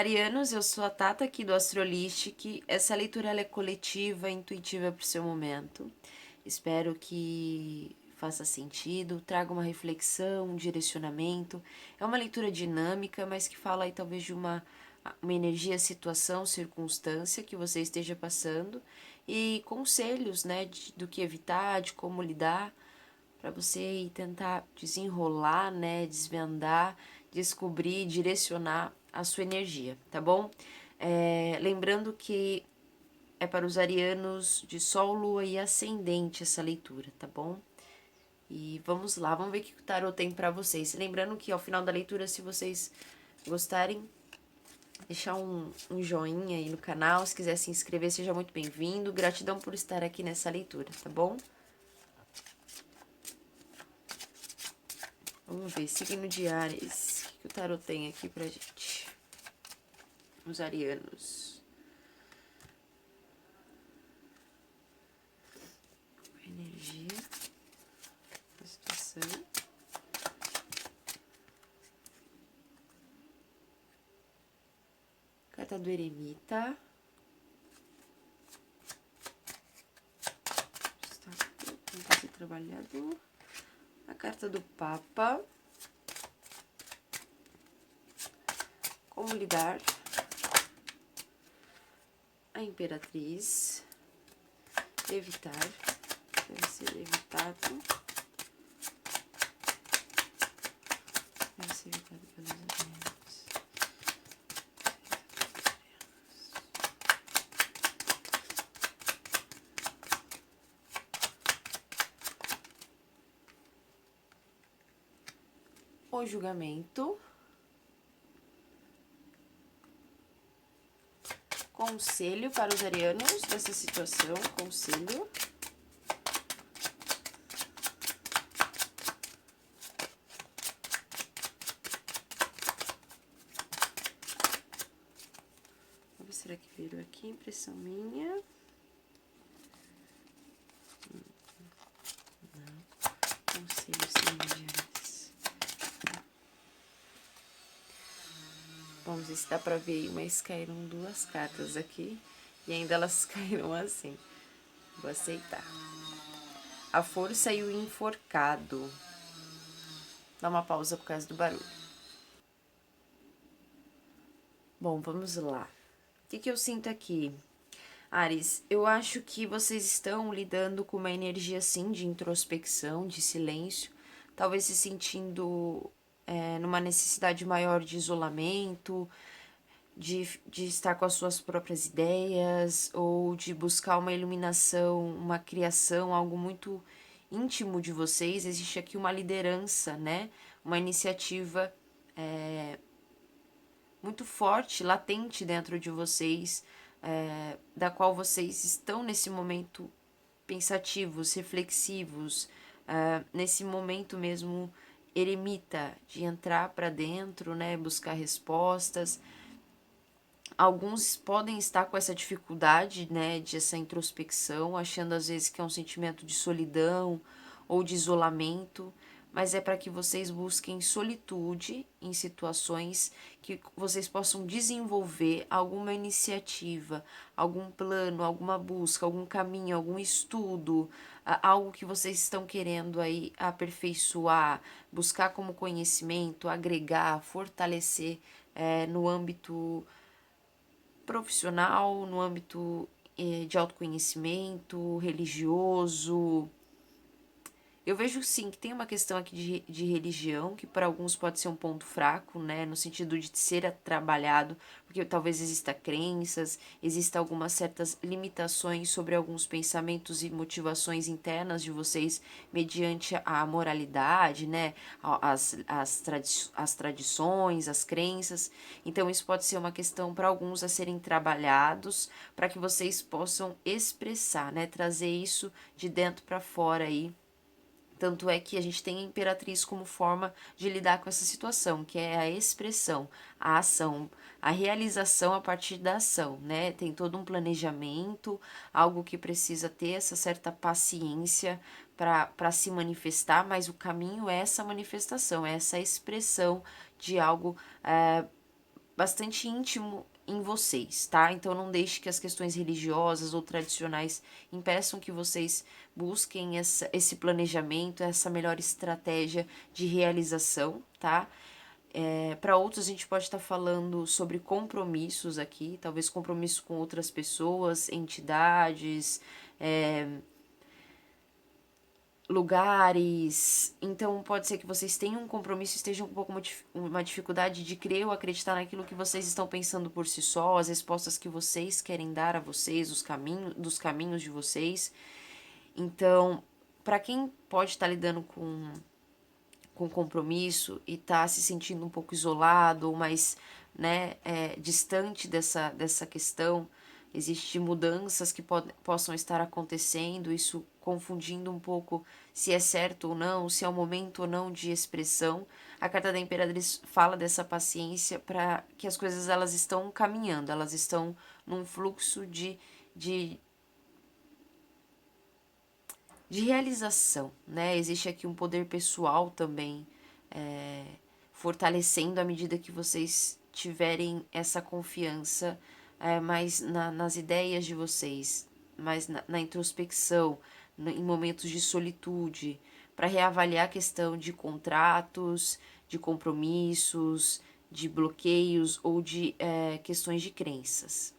Arianos, eu sou a Tata aqui do Astrolistic. Essa leitura ela é coletiva, intuitiva para o seu momento. Espero que faça sentido, traga uma reflexão, um direcionamento. É uma leitura dinâmica, mas que fala aí talvez de uma energia, situação, circunstância que você esteja passando e conselhos, né, do que evitar, de como lidar, para você ir tentar desenrolar, né, desvendar, descobrir, direcionar a sua energia, tá bom? Lembrando que é para os arianos de Sol, Lua e Ascendente essa leitura, tá bom? E vamos lá, vamos ver o que o tarot tem para vocês. Lembrando que ao final da leitura, se vocês gostarem, deixar um joinha aí no canal. Se quiser se inscrever, seja muito bem-vindo. Gratidão por estar aqui nessa leitura, tá bom? Vamos ver, signo de Áries. O que o tarot tem aqui pra gente? Os arianos. Energia. A situação. Carta do eremita. Tentar ser trabalhador. A carta do papa. Como lidar. A imperatriz. Evitar. Deve ser evitado. Deve ser evitado pelos arianos. O julgamento. Conselho para os arianos dessa situação. Conselho. Vamos ver, será que virou aqui? Impressão minha. Não. Conselhos mundiais. Vamos ver se dá pra ver aí, mas caíram duas cartas aqui. E ainda elas caíram assim. Vou aceitar. A força e o enforcado. Dá uma pausa por causa do barulho. Bom, vamos lá. O que eu sinto aqui? Áries, eu acho que vocês estão lidando com uma energia, assim, de introspecção, de silêncio. Talvez se sentindo numa necessidade maior de isolamento, de estar com as suas próprias ideias, ou de buscar uma iluminação, uma criação, algo muito íntimo de vocês. Existe aqui uma liderança, né? Uma iniciativa muito forte, latente dentro de vocês, da qual vocês estão nesse momento pensativos, reflexivos, nesse momento mesmo eremita, de entrar para dentro, né, buscar respostas. Alguns podem estar com essa dificuldade, né, de essa introspecção, achando às vezes que é um sentimento de solidão ou de isolamento, mas é para que vocês busquem solitude em situações que vocês possam desenvolver alguma iniciativa, algum plano, alguma busca, algum caminho, algum estudo, algo que vocês estão querendo aí aperfeiçoar, buscar como conhecimento, agregar, fortalecer no âmbito profissional, no âmbito de autoconhecimento, religioso. Eu vejo sim que tem uma questão aqui de religião, que para alguns pode ser um ponto fraco, né? No sentido de ser trabalhado, porque talvez exista crenças, exista algumas certas limitações sobre alguns pensamentos e motivações internas de vocês mediante a moralidade, né? As tradições, as crenças. Então, isso pode ser uma questão para alguns a serem trabalhados, para que vocês possam expressar, né? Trazer isso de dentro para fora aí. Tanto é que a gente tem a imperatriz como forma de lidar com essa situação, que é a expressão, a ação, a realização a partir da ação, né? Tem todo um planejamento, algo que precisa ter essa certa paciência para se manifestar, mas o caminho é essa manifestação, é essa expressão de algo bastante íntimo em vocês, tá? Então não deixe que as questões religiosas ou tradicionais impeçam que vocês busquem esse planejamento, essa melhor estratégia de realização, tá? Para outros, a gente pode estar falando sobre compromissos aqui, talvez compromisso com outras pessoas, entidades, lugares. Então, pode ser que vocês tenham um compromisso, estejam com um pouco uma dificuldade de crer ou acreditar naquilo que vocês estão pensando por si só, as respostas que vocês querem dar a vocês, dos caminhos de vocês. Então, para quem pode estar lidando com compromisso e tá se sentindo um pouco isolado ou mais, né, distante dessa questão, existem mudanças que possam estar acontecendo, isso confundindo um pouco se é certo ou não, se é o momento ou não de expressão. A carta da Imperatriz fala dessa paciência para que as coisas elas estão caminhando, elas estão num fluxo de realização, né? Existe aqui um poder pessoal também fortalecendo à medida que vocês tiverem essa confiança mais nas ideias de vocês, mais na introspecção, em momentos de solitude, para reavaliar a questão de contratos, de compromissos, de bloqueios ou de questões de crenças.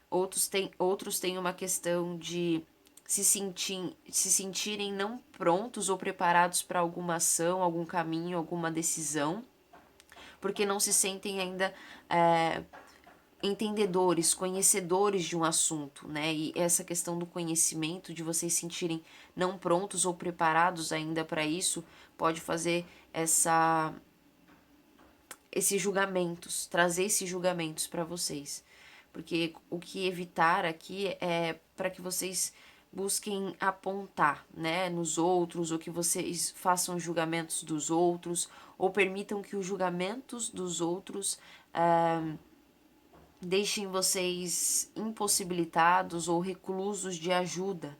Outros têm uma questão de se sentirem não prontos ou preparados para alguma ação, algum caminho, alguma decisão, porque não se sentem ainda entendedores, conhecedores de um assunto, né? E essa questão do conhecimento, de vocês sentirem não prontos ou preparados ainda para isso, pode fazer esses julgamentos, trazer esses julgamentos para vocês. Porque o que evitar aqui é para que vocês busquem apontar, né, nos outros, ou que vocês façam julgamentos dos outros, ou permitam que os julgamentos dos outros deixem vocês impossibilitados ou reclusos de ajuda.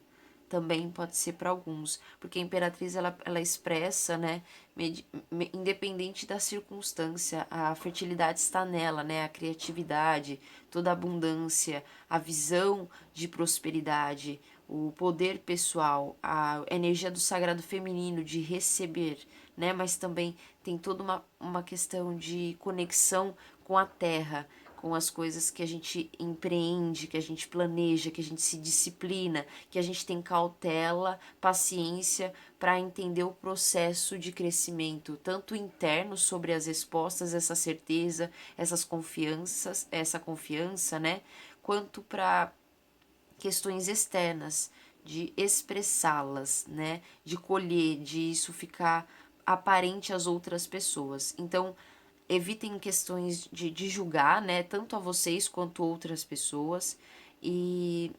Também pode ser para alguns, porque a Imperatriz ela expressa, né, independente da circunstância, a fertilidade está nela, né, a criatividade, toda a abundância, a visão de prosperidade, o poder pessoal, a energia do sagrado feminino de receber, né, mas também tem toda uma questão de conexão com a terra, com as coisas que a gente empreende, que a gente planeja, que a gente se disciplina, que a gente tem cautela, paciência para entender o processo de crescimento, tanto interno sobre as respostas, essa certeza, essa confiança, né, quanto para questões externas, de expressá-las, né, de colher, de isso ficar aparente às outras pessoas. Então, evitem questões de julgar, né, tanto a vocês quanto outras pessoas, e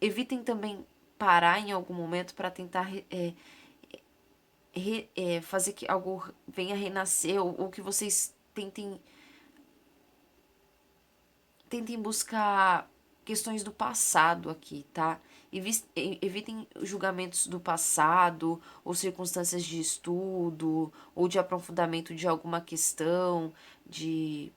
evitem também parar em algum momento para tentar fazer que algo venha renascer, ou que vocês tentem buscar questões do passado aqui, tá? Evitem julgamentos do passado, ou circunstâncias de estudo, ou de aprofundamento de alguma questão, de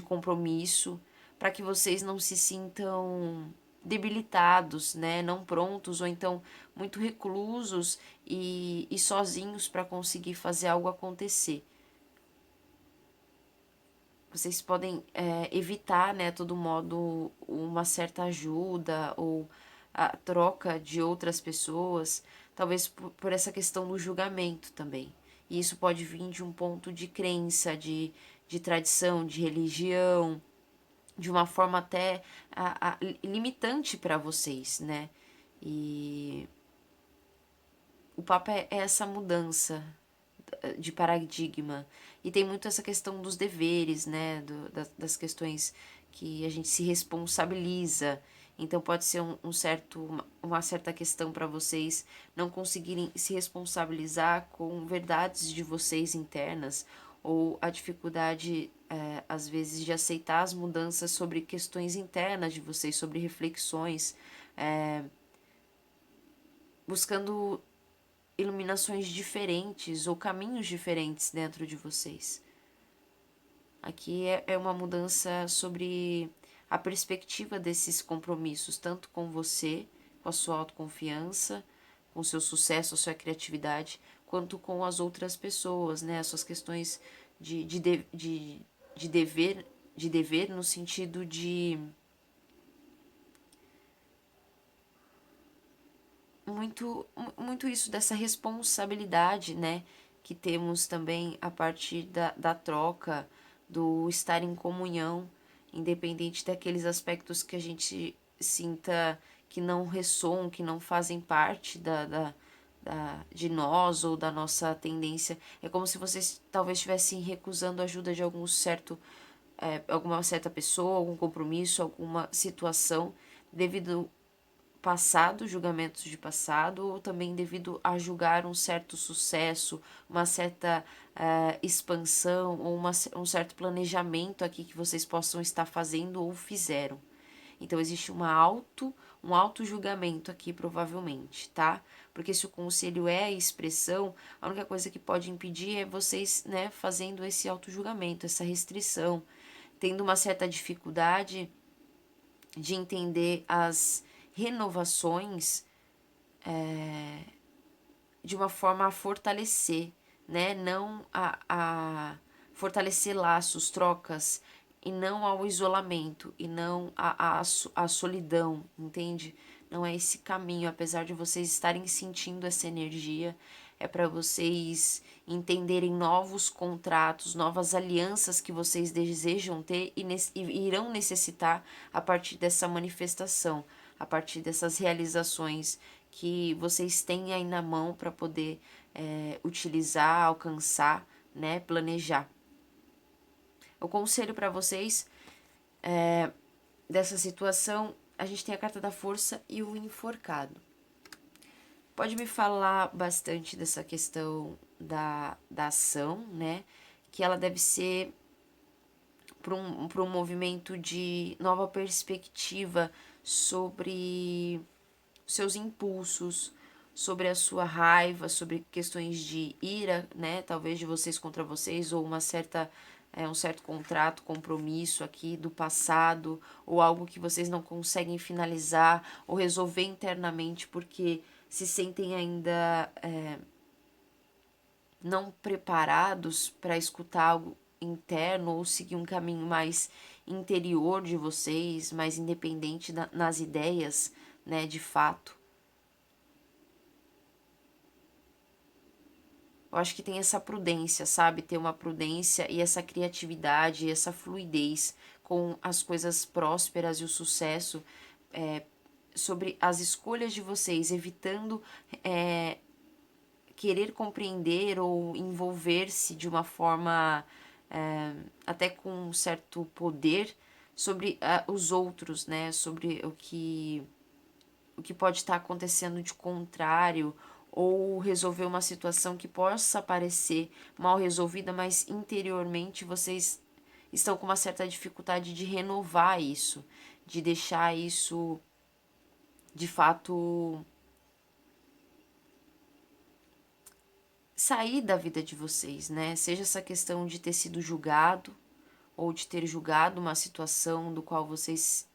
compromisso, para que vocês não se sintam debilitados, né? Não prontos, ou então muito reclusos e sozinhos para conseguir fazer algo acontecer. Vocês podem evitar, né, a todo modo, uma certa ajuda ou a troca de outras pessoas, talvez por essa questão do julgamento também. E isso pode vir de um ponto de crença, de tradição, de religião, de uma forma até limitante para vocês, né? E o papo é essa mudança de paradigma. E tem muito essa questão dos deveres, né? Das questões que a gente se responsabiliza. Então pode ser uma certa questão para vocês não conseguirem se responsabilizar com verdades de vocês internas, ou a dificuldade, às vezes, de aceitar as mudanças sobre questões internas de vocês, sobre reflexões, buscando iluminações diferentes ou caminhos diferentes dentro de vocês. Aqui é uma mudança sobre a perspectiva desses compromissos, tanto com você, com a sua autoconfiança, com o seu sucesso, a sua criatividade, quanto com as outras pessoas, né? As suas questões de dever, de dever no sentido de muito isso dessa responsabilidade, né? Que temos também a partir da troca, do estar em comunhão, independente daqueles aspectos que a gente sinta que não ressoam, que não fazem parte de nós ou da nossa tendência. É como se vocês talvez estivessem recusando a ajuda de alguma certa pessoa, algum compromisso, alguma situação, devido passado, julgamentos de passado, ou também devido a julgar um certo sucesso, uma certa expansão, ou um certo planejamento aqui que vocês possam estar fazendo ou fizeram. Então existe um auto-julgamento aqui, provavelmente, tá? Porque se o conselho é a expressão, a única coisa que pode impedir é vocês, né, fazendo esse auto-julgamento, essa restrição, tendo uma certa dificuldade de entender as renovações de uma forma a fortalecer, né? Não a fortalecer laços, trocas, e não ao isolamento, e não a solidão, entende? Não é esse caminho, apesar de vocês estarem sentindo essa energia, é para vocês entenderem novos contratos, novas alianças que vocês desejam ter e irão necessitar a partir dessa manifestação, a partir dessas realizações que vocês têm aí na mão para poder utilizar, alcançar, né, planejar. O conselho para vocês dessa situação, a gente tem a carta da força e o enforcado. Pode me falar bastante dessa questão da ação, né? Que ela deve ser para um movimento de nova perspectiva sobre seus impulsos, sobre a sua raiva, sobre questões de ira, né? Talvez de vocês contra vocês, ou um certo contrato, compromisso aqui do passado, ou algo que vocês não conseguem finalizar ou resolver internamente porque se sentem ainda não preparados para escutar algo interno ou seguir um caminho mais interior de vocês, mais independente nas ideias, né, de fato. Eu acho que tem essa prudência, sabe? Ter uma prudência e essa criatividade, essa fluidez com as coisas prósperas e o sucesso sobre as escolhas de vocês, evitando querer compreender ou envolver-se de uma forma até com um certo poder sobre os outros, né? Sobre o que pode estar acontecendo de contrário ou resolver uma situação que possa parecer mal resolvida, mas interiormente vocês estão com uma certa dificuldade de renovar isso, de deixar isso de fato sair da vida de vocês, né? Seja essa questão de ter sido julgado ou de ter julgado uma situação do qual vocês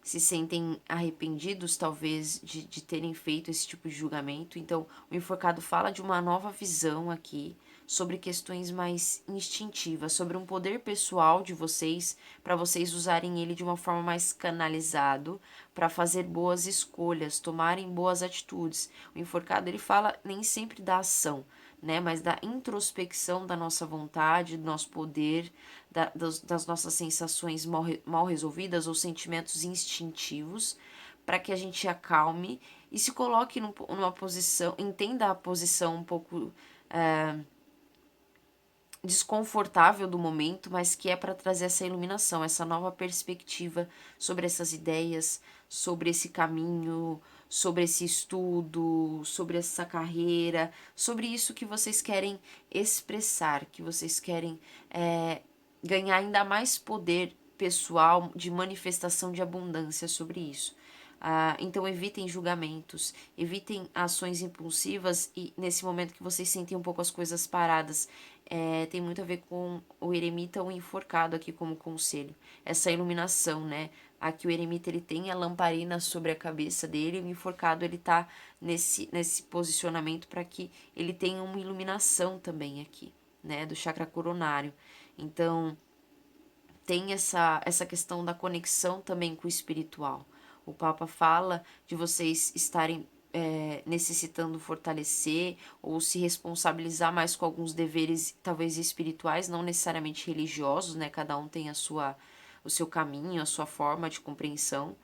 se sentem arrependidos, talvez, de terem feito esse tipo de julgamento. Então, o enforcado fala de uma nova visão aqui sobre questões mais instintivas, sobre um poder pessoal de vocês, para vocês usarem ele de uma forma mais canalizado, para fazer boas escolhas, tomarem boas atitudes. O enforcado, ele fala nem sempre da ação, né, mas da introspecção da nossa vontade, do nosso poder, das nossas sensações mal resolvidas ou sentimentos instintivos, para que a gente acalme e se coloque numa posição, entenda a posição um pouco desconfortável do momento, mas que é para trazer essa iluminação, essa nova perspectiva sobre essas ideias, sobre esse caminho, sobre esse estudo, sobre essa carreira, sobre isso que vocês querem expressar, que vocês querem ganhar ainda mais poder pessoal de manifestação de abundância sobre isso. Então evitem julgamentos, evitem ações impulsivas e nesse momento que vocês sentem um pouco as coisas paradas. Tem muito a ver com o eremita ou enforcado aqui como conselho. Essa iluminação, né? Aqui o eremita ele tem a lamparina sobre a cabeça dele e o enforcado ele tá nesse posicionamento para que ele tenha uma iluminação também aqui, né? Do chakra coronário. Então tem essa questão da conexão também com o espiritual. O Papa fala de vocês estarem necessitando fortalecer ou se responsabilizar mais com alguns deveres, talvez espirituais, não necessariamente religiosos, né? Cada um tem o seu caminho, a sua forma de compreensão,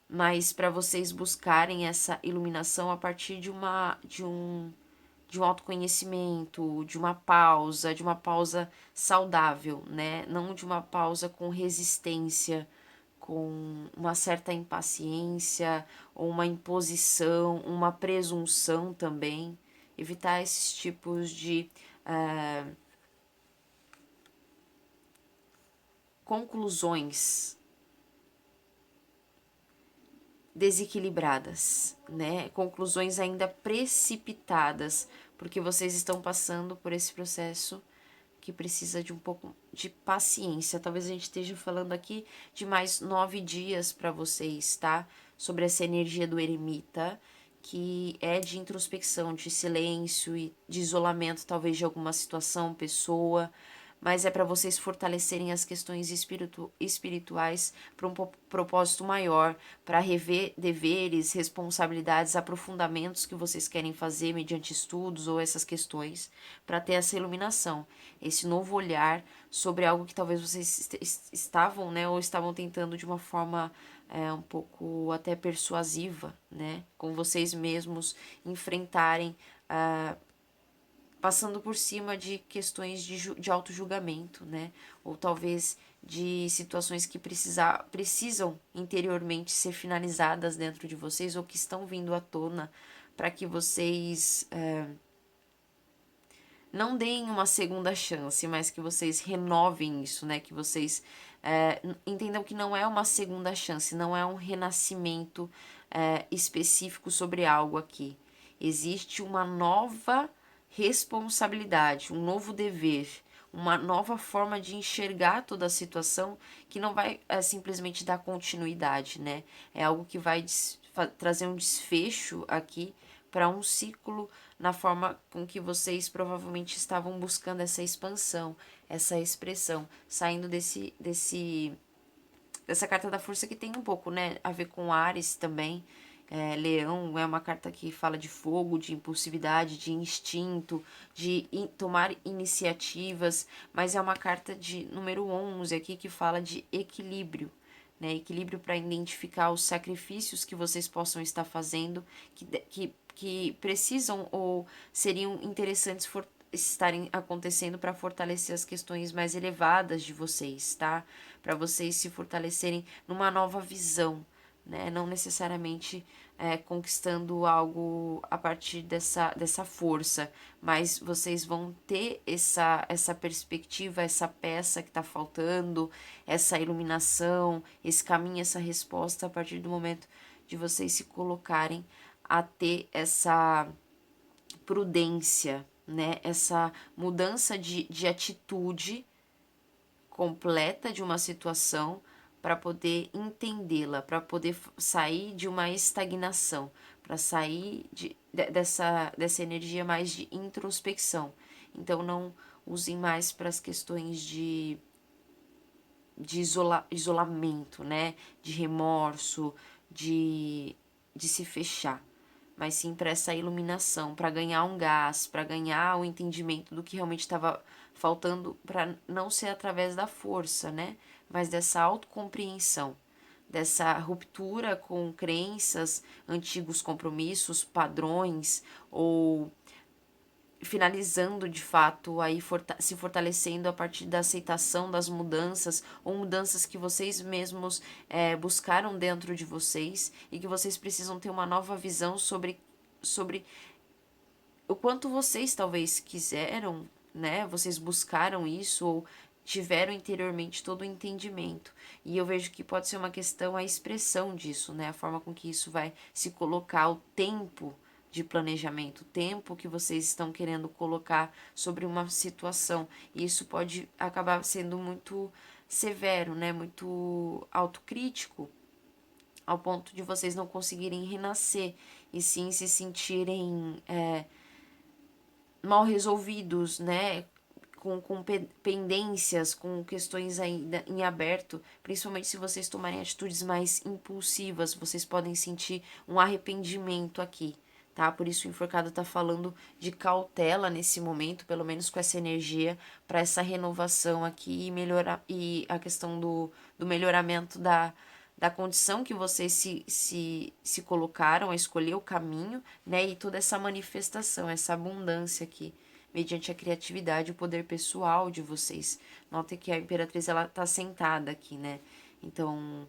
mas para vocês buscarem essa iluminação a partir de um autoconhecimento, de uma pausa saudável, né? Não de uma pausa com resistência, com uma certa impaciência, ou uma imposição, uma presunção também. Evitar esses tipos de conclusões desequilibradas, né? Conclusões ainda precipitadas, porque vocês estão passando por esse processo que precisa de um pouco de paciência. Talvez a gente esteja falando aqui de mais 9 dias para vocês, tá? Sobre essa energia do eremita, que é de introspecção, de silêncio e de isolamento, talvez de alguma situação, pessoa, mas é para vocês fortalecerem as questões espirituais para um propósito maior, para rever deveres, responsabilidades, aprofundamentos que vocês querem fazer mediante estudos ou essas questões, para ter essa iluminação, esse novo olhar sobre algo que talvez vocês estavam, né, ou estavam tentando de uma forma um pouco até persuasiva, né, com vocês mesmos enfrentarem passando por cima de questões de auto-julgamento, né? Ou talvez de situações que precisam interiormente ser finalizadas dentro de vocês ou que estão vindo à tona para que vocês não deem uma segunda chance, mas que vocês renovem isso, né? Que vocês entendam que não é uma segunda chance, não é um renascimento específico sobre algo aqui. Existe uma nova responsabilidade, um novo dever, uma nova forma de enxergar toda a situação que não vai simplesmente dar continuidade, né? É algo que vai trazer um desfecho aqui para um ciclo na forma com que vocês provavelmente estavam buscando essa expansão, essa expressão, saindo dessa carta da força que tem um pouco, né, a ver com Áries também. Leão é uma carta que fala de fogo, de impulsividade, de instinto, de tomar iniciativas, mas é uma carta de número 11 aqui que fala de equilíbrio, né? Equilíbrio para identificar os sacrifícios que vocês possam estar fazendo, que precisam ou seriam interessantes estarem acontecendo para fortalecer as questões mais elevadas de vocês, tá? Para vocês se fortalecerem numa nova visão, né? Não necessariamente conquistando algo a partir dessa força, mas vocês vão ter essa perspectiva, essa peça que está faltando, essa iluminação, esse caminho, essa resposta a partir do momento de vocês se colocarem a ter essa prudência, né? Essa mudança de atitude completa de uma situação para poder entendê-la, para poder sair de uma estagnação, para sair dessa energia mais de introspecção. Então não usem mais para as questões de isolamento, né? De remorso, de se fechar, mas sim para essa iluminação, para ganhar um gás, para ganhar o entendimento do que realmente estava faltando, para não ser através da força, né? Mas dessa autocompreensão, dessa ruptura com crenças, antigos compromissos, padrões ou finalizando de fato aí se fortalecendo a partir da aceitação das mudanças ou mudanças que vocês mesmos buscaram dentro de vocês e que vocês precisam ter uma nova visão sobre o quanto vocês talvez quiseram, né? Vocês buscaram isso ou tiveram interiormente todo o entendimento. E eu vejo que pode ser uma questão a expressão disso, né? A forma com que isso vai se colocar, o tempo de planejamento, o tempo que vocês estão querendo colocar sobre uma situação. E isso pode acabar sendo muito severo, né? Muito autocrítico, ao ponto de vocês não conseguirem renascer e sim se sentirem mal resolvidos, né? Com pendências, com questões ainda em aberto, principalmente se vocês tomarem atitudes mais impulsivas, vocês podem sentir um arrependimento aqui, tá? Por isso o enforcado tá falando de cautela nesse momento, pelo menos com essa energia, para essa renovação aqui e melhorar, e a questão do melhoramento da condição que vocês se colocaram a escolher o caminho, né? E toda essa manifestação, essa abundância aqui, mediante a criatividade e o poder pessoal de vocês. Notem que a Imperatriz, ela tá sentada aqui, né? Então,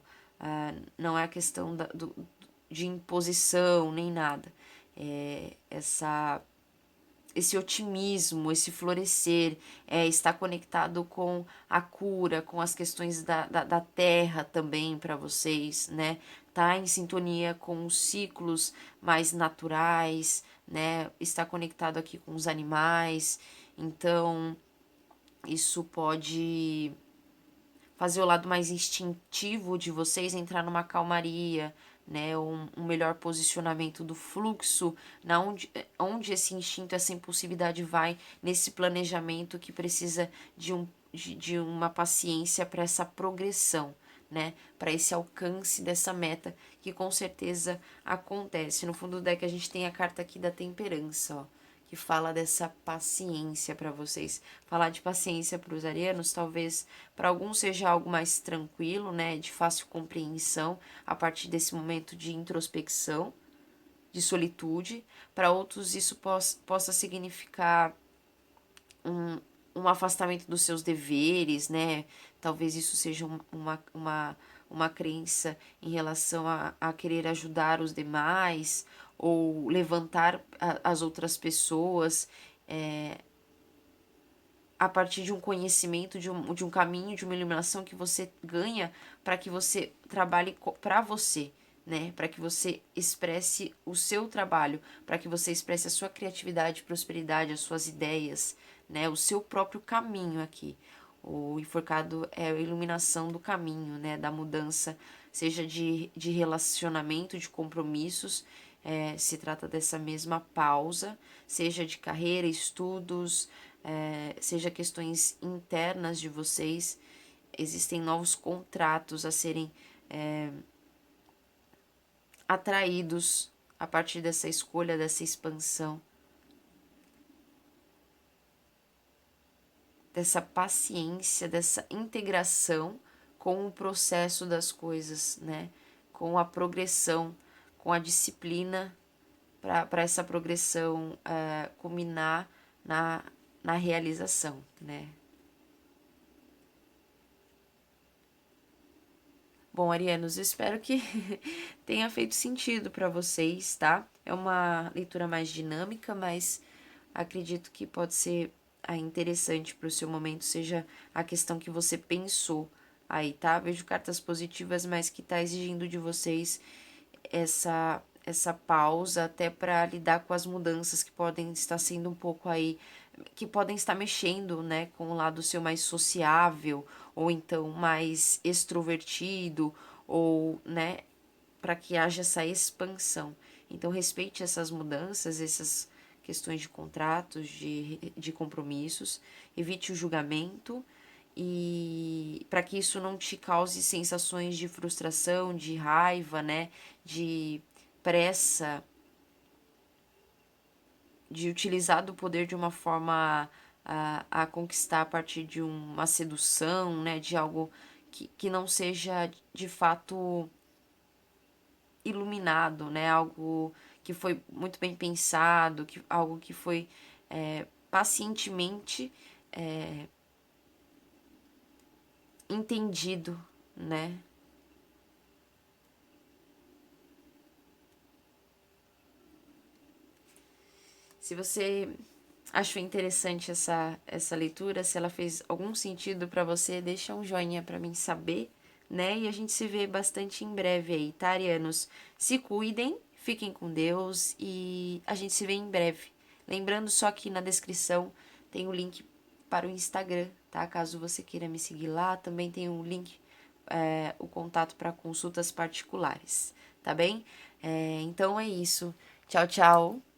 não é a questão de imposição, nem nada. É esse otimismo, esse florescer, está conectado com a cura, com as questões da terra também para vocês, né? Tá em sintonia com os ciclos mais naturais, né? Está conectado aqui com os animais, então isso pode fazer o lado mais instintivo de vocês entrar numa calmaria, né, um melhor posicionamento do fluxo, onde esse instinto, essa impulsividade vai nesse planejamento que precisa de uma paciência para essa progressão, né, para esse alcance dessa meta que com certeza acontece. No fundo do deck a gente tem a carta aqui da temperança, ó, que fala dessa paciência para vocês. Falar de paciência para os arianos, talvez para alguns seja algo mais tranquilo, né, de fácil compreensão a partir desse momento de introspecção, de solitude. Para outros isso possa significar um afastamento dos seus deveres, né? Talvez isso seja uma crença em relação a querer ajudar os demais ou levantar as outras pessoas a partir de um conhecimento, de um caminho, de uma iluminação que você ganha para que você trabalhe para você, né? Para que você expresse o seu trabalho, para que você expresse a sua criatividade, prosperidade, as suas ideias, né? O seu próprio caminho aqui. O enforcado é a iluminação do caminho, né? Da mudança, seja de relacionamento, de compromissos, se trata dessa mesma pausa, seja de carreira, estudos, seja questões internas de vocês, existem novos contratos a serem atraídos a partir dessa escolha, dessa expansão, dessa paciência, dessa integração com o processo das coisas, né? Com a progressão, com a disciplina para essa progressão culminar na realização, né? Bom, arianos, eu espero que tenha feito sentido para vocês, tá? É uma leitura mais dinâmica, mas acredito que pode ser interessante para o seu momento, seja a questão que você pensou aí, tá? Vejo cartas positivas, mas que tá exigindo de vocês essa pausa até para lidar com as mudanças que podem estar sendo um pouco aí, que podem estar mexendo, né, com o lado seu mais sociável ou então mais extrovertido ou, né, para que haja essa expansão. Então respeite essas mudanças, essas questões de contratos, de compromissos, evite o julgamento e para que isso não te cause sensações de frustração, de raiva, né, de pressa, de utilizar do poder de uma forma a conquistar a partir de uma sedução, né, de algo que não seja de fato iluminado, né, algo que foi muito bem pensado, algo que foi pacientemente entendido, né. Se você achou interessante essa leitura, se ela fez algum sentido para você, deixa um joinha para mim saber, né? E a gente se vê bastante em breve aí, tá, arianos? Se cuidem, fiquem com Deus e a gente se vê em breve. Lembrando só que na descrição tem o link para o Instagram, tá? Caso você queira me seguir lá, também tem um link, o contato para consultas particulares, tá bem? Então é isso. Tchau, tchau.